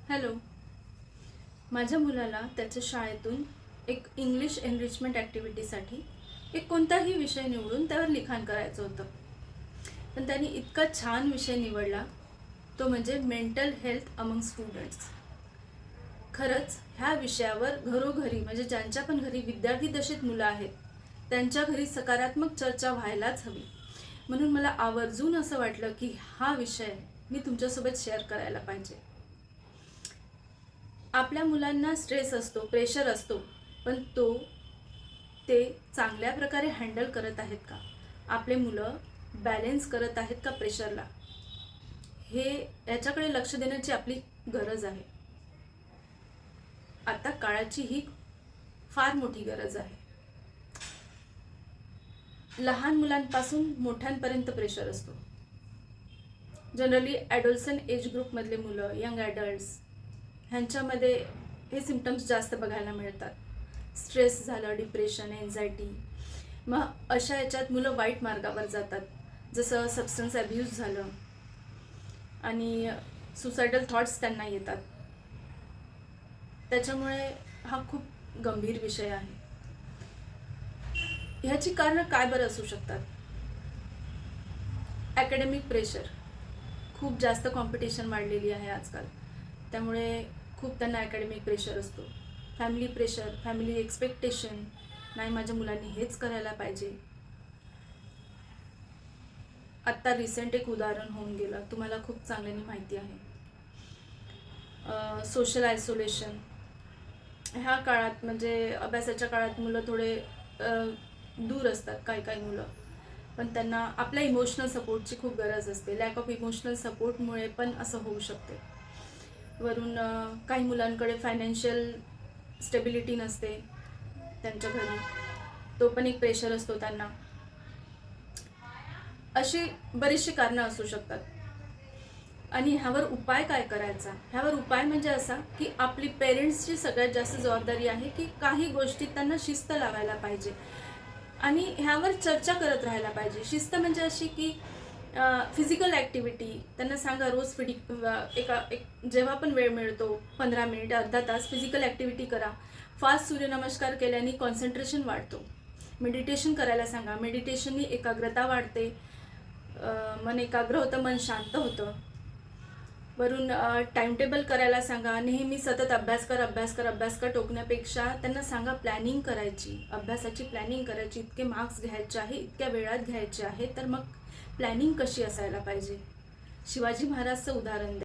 Hello. माझ्या मुलाला त्याच्या शाळेतून एक इंग्लिश एनरिचमेंट ॲक्टिव्हिटीसाठी एक कोणताही विषय निवडून त्यावर लिखाण करायचं होतं. पण त्यांनी इतका छान विषय निवडला, तो म्हणजे मेंटल हेल्थ अमंग स्टुडंट्स. खरंच ह्या विषयावर घरोघरी म्हणजे ज्यांच्या पण घरी विद्यार्थी दशेत मुलं आहेत त्यांच्या घरी सकारात्मक चर्चा व्हायलाच हवी. म्हणून मला आवर्जून असं वाटलं की हा विषय मी तुमच्यासोबत शेअर करायला पाहिजे. आपल्या मुलांना स्ट्रेस असतो, प्रेशर असतो, पण ते चांगल्या प्रकारे हँडल करत आहेत का? आपले मुलं बॅलेन्स करत आहेत का प्रेशरला? हे याच्याकडे लक्ष देण्याची आपली गरज आहे. आता काळाची ही फार मोठी गरज आहे. लहान मुलांपासून मोठ्यांपर्यंत प्रेशर असतो. जनरली ॲडोलसंट एज ग्रुपमधले मुलं, यंग ॲडल्ट्स ह्यांच्यामध्ये हे सिम्पटम्स जास्त बघायला मिळतात. स्ट्रेस झालं, डिप्रेशन, एन्झायटी. मग अशा याच्यात मुलं वाईट मार्गावर जातात, जसं सबस्टन्स अब्यूज झालं आणि सुसायडल थॉट्स त्यांना येतात. त्याच्यामुळे हा खूप गंभीर विषय आहे. ह्याची कारणं काय बरं असू शकतात? ॲकॅडमिक प्रेशर, खूप जास्त कॉम्पिटिशन वाढलेली आहे आजकाल, त्यामुळे खूप त्यांना ॲकॅडमिक प्रेशर असतो. फॅमिली प्रेशर, फॅमिली एक्सपेक्टेशन, नाही माझ्या मुलांनी हेच करायला पाहिजे. आत्ता रिसेंट एक उदाहरण होऊन गेलं, तुम्हाला खूप चांगल्याने माहिती आहे. Social isolation. ह्या काळात म्हणजे अभ्यासाच्या काळात मुलं थोडे दूर असतात, काही मुलं, पण त्यांना आपल्या इमोशनल सपोर्टची खूप गरज असते. लॅक ऑफ इमोशनल सपोर्टमुळे पण असं होऊ शकते. वरून काही मुलांकडे फायनान्शियल स्टेबिलिटी नसते त्यांच्या घरी, तो पण एक प्रेशर असतो त्यांना. अशी बरीचशी कारणं असू शकतात. आणि ह्यावर उपाय काय करायचा? ह्यावर उपाय म्हणजे असा की आपली पेरेंट्सची सगळ्यात जास्त जबाबदारी आहे की काही गोष्टी त्यांना शिस्त लावायला पाहिजे आणि ह्यावर चर्चा करत राहायला पाहिजे. शिस्त म्हणजे अशी की फिजिकल ॲक्टिव्हिटी त्यांना सांगा, रोज जेव्हा पण वेळ मिळतो 15 मिनिट अर्धा तास फिजिकल ॲक्टिव्हिटी करा. फास्ट सूर्यनमस्कार केल्याने कॉन्सन्ट्रेशन वाढतो. मेडिटेशन करायला सांगा, मेडिटेशननी एकाग्रता वाढते, मन एकाग्र होतं, मन शांत होतं. वरून टाइमटेबल करायला सांगा. नेहमी सतत अभ्यास कर टोकण्यापेक्षा त्यांना सांगा प्लॅनिंग करायची, अभ्यासाची प्लॅनिंग करायची. इतके मार्क्स घ्यायचे आहे, इतक्या वेळात घ्यायचे आहे, तर मग प्लॅनिंग कशी असायला पाहिजे. शिवाजी महाराजचं उदाहरण द्या.